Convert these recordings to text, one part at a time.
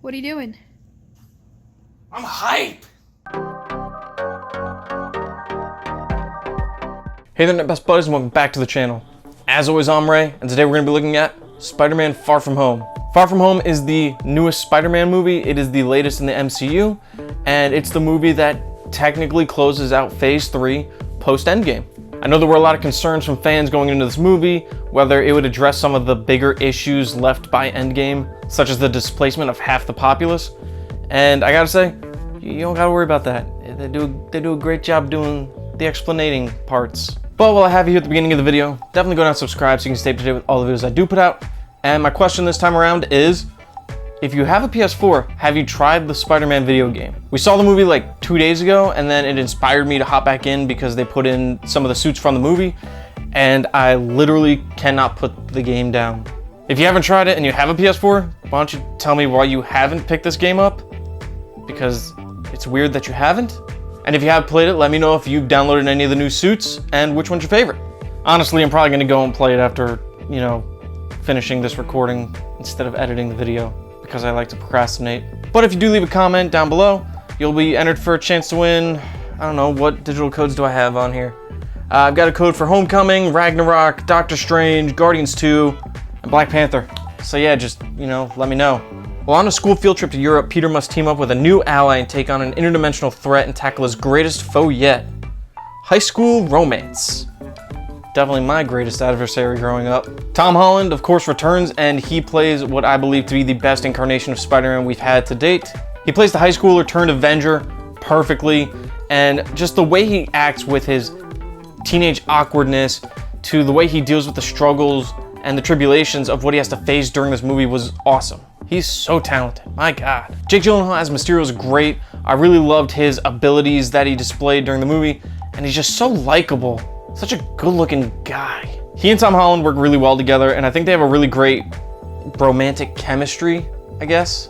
What are you doing? I'm hype! Hey there, best buddies, and welcome back to the channel. As always, I'm Ray, and today we're going to be looking at SpiderMan Far From Home. Far From Home is the newest Spider-Man movie. It is the latest in the MCU, and it's the movie that technically closes out Phase 3 post-Endgame. I know there were a lot of concerns from fans going into this movie, whether it would address some of the bigger issues left by Endgame, such as the displacement of half the populace. And I gotta say, you don't gotta worry about that. They do a great job doing the explaining parts. But while I have you here at the beginning of the video, definitely go down and subscribe so you can stay up to date with all the videos I do put out. And my question this time around is, if you have a PS4, have you tried the Spider-Man video game? We saw the movie like 2 days ago, and then it inspired me to hop back in because they put in some of the suits from the movie, and I literally cannot put the game down. If you haven't tried it and you have a PS4, why don't you tell me why you haven't picked this game up? Because it's weird that you haven't. And if you have played it, let me know if you've downloaded any of the new suits and which one's your favorite. Honestly, I'm probably gonna go and play it after, finishing this recording instead of editing the video, because I like to procrastinate. But if you do leave a comment down below, you'll be entered for a chance to win. I don't know, what digital codes do I have on here? I've got a code for Homecoming, Ragnarok, Doctor Strange, Guardians 2, and Black Panther. So yeah, just, let me know. While on a school field trip to Europe, Peter must team up with a new ally and take on an interdimensional threat and tackle his greatest foe yet. High school romance. Definitely my greatest adversary growing up. Tom Holland, of course, returns, and he plays what I believe to be the best incarnation of Spider-Man we've had to date. He plays the high schooler turned Avenger perfectly, and just the way he acts with his teenage awkwardness to the way he deals with the struggles and the tribulations of what he has to face during this movie was awesome. He's so talented, my God. Jake Gyllenhaal as Mysterio is great. I really loved his abilities that he displayed during the movie, and he's just so likable. Such a good-looking guy. He and Tom Holland work really well together, and I think they have a really great romantic chemistry, I guess.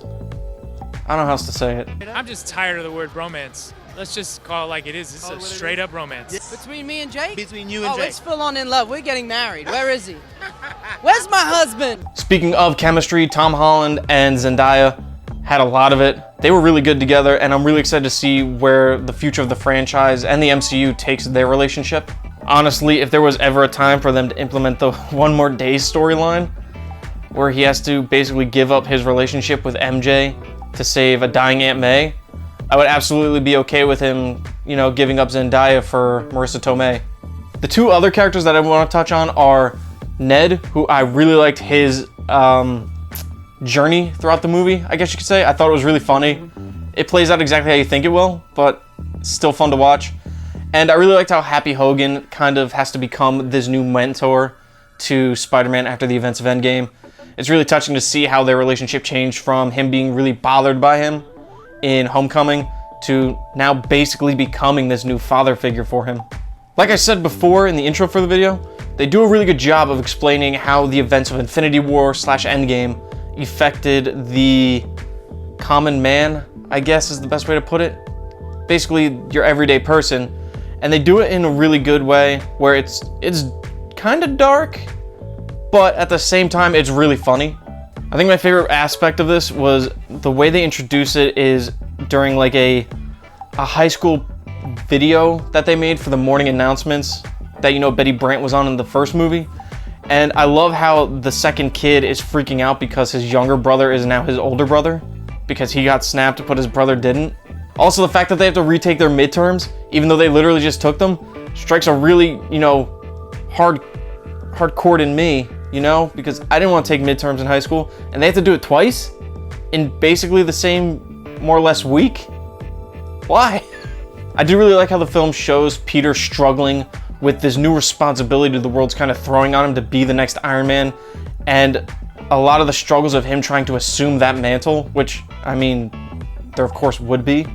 I don't know how else to say it. I'm just tired of the word bromance. Let's just call it like it is. It's a straight up romance. Between me and Jake? Between you and Jake. It's full on in love. We're getting married. Where is he? Where's my husband? Speaking of chemistry, Tom Holland and Zendaya had a lot of it. They were really good together, and I'm really excited to see where the future of the franchise and the MCU takes their relationship. Honestly, if there was ever a time for them to implement the One More Day storyline, where he has to basically give up his relationship with MJ to save a dying Aunt May, I would absolutely be okay with him, giving up Zendaya for Marissa Tomei. The two other characters that I want to touch on are Ned, who I really liked his journey throughout the movie, I guess you could say. I thought it was really funny. It plays out exactly how you think it will, but it's still fun to watch. And I really liked how Happy Hogan kind of has to become this new mentor to Spider-Man after the events of Endgame. It's really touching to see how their relationship changed from him being really bothered by him in Homecoming to now basically becoming this new father figure for him. Like I said before in the intro for the video, they do a really good job of explaining how the events of Infinity War / Endgame affected the common man, I guess is the best way to put it. Basically, your everyday person. And they do it in a really good way where it's kind of dark, but at the same time, it's really funny. I think my favorite aspect of this was the way they introduce it is during like a high school video that they made for the morning announcements that, Betty Brant was on in the first movie. And I love how the second kid is freaking out because his younger brother is now his older brother because he got snapped but his brother didn't. Also, the fact that they have to retake their midterms, even though they literally just took them, strikes a really, hard chord in me, because I didn't want to take midterms in high school, and they have to do it twice in basically the same, more or less week. Why? I do really like how the film shows Peter struggling with this new responsibility the world's kind of throwing on him to be the next Iron Man, and a lot of the struggles of him trying to assume that mantle, which, there of course would be.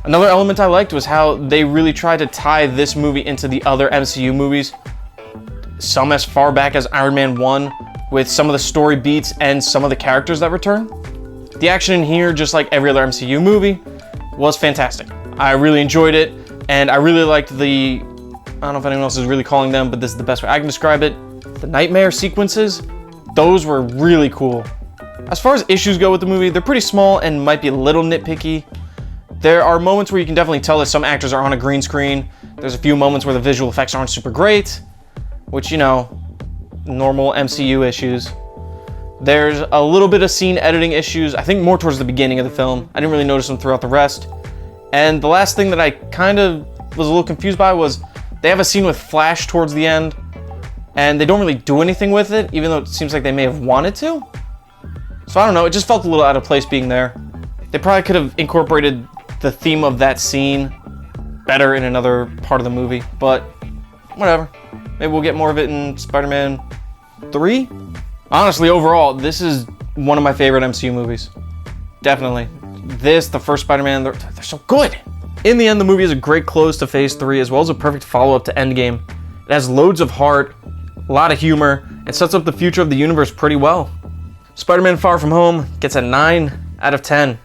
Another element I liked was how they really tried to tie this movie into the other MCU movies, some as far back as Iron Man 1, with some of the story beats and some of the characters that return. The action in here, just like every other MCU movie, was fantastic. I really enjoyed it, and I really liked I don't know if anyone else is really calling them, but this is the best way I can describe it. The nightmare sequences, those were really cool. As far as issues go with the movie, they're pretty small and might be a little nitpicky. There are moments where you can definitely tell that some actors are on a green screen. There's a few moments where the visual effects aren't super great, which, you know, normal MCU issues. There's a little bit of scene editing issues, I think more towards the beginning of the film. I didn't really notice them throughout the rest. And the last thing that I kind of was a little confused by was they have a scene with Flash towards the end, and they don't really do anything with it, even though it seems like they may have wanted to. So I don't know, it just felt a little out of place being there. They probably could have incorporated the theme of that scene better in another part of the movie, but whatever. Maybe we'll get more of it in Spider-Man 3? Honestly, overall, this is one of my favorite MCU movies. Definitely. This, the first Spider-Man, they're so good. In the end, the movie is a great close to Phase 3, as well as a perfect follow-up to Endgame. It has loads of heart, a lot of humor, and sets up the future of the universe pretty well. Spider-Man Far From Home gets a 9 out of 10.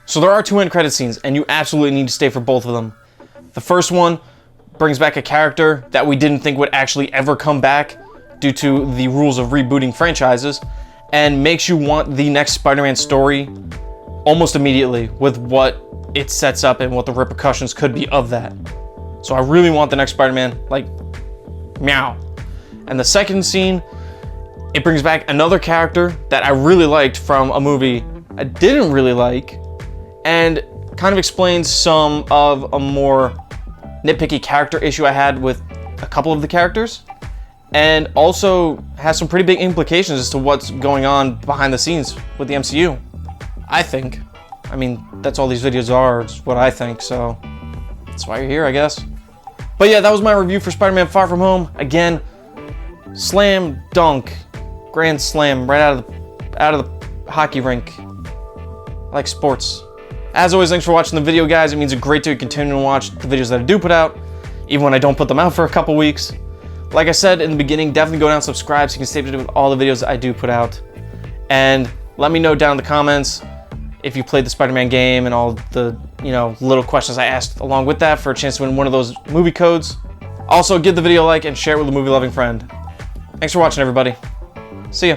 So there are 2 end credit scenes, and you absolutely need to stay for both of them. The first one brings back a character that we didn't think would actually ever come back due to the rules of rebooting franchises, and makes you want the next Spider-Man story almost immediately with what it sets up and what the repercussions could be of that. So I really want the next Spider-Man, like, meow. And the second scene, it brings back another character that I really liked from a movie I didn't really like, and kind of explains some of a more nitpicky character issue I had with a couple of the characters, and also has some pretty big implications as to what's going on behind the scenes with the MCU, I think. I mean, that's all these videos are, it's what I think, so that's why you're here, I guess. But yeah, that was my review for Spider-Man Far From Home. Again, slam dunk, grand slam right out of the hockey rink. I like sports. As always, thanks for watching the video, guys. It means a great deal to continue to watch the videos that I do put out, even when I don't put them out for a couple weeks. Like I said in the beginning, definitely go down and subscribe so you can stay up to date with all the videos that I do put out. And let me know down in the comments if you played the Spider-Man game and all the, you know, little questions I asked along with that for a chance to win one of those movie codes. Also, give the video a like and share it with a movie-loving friend. Thanks for watching, everybody. See ya.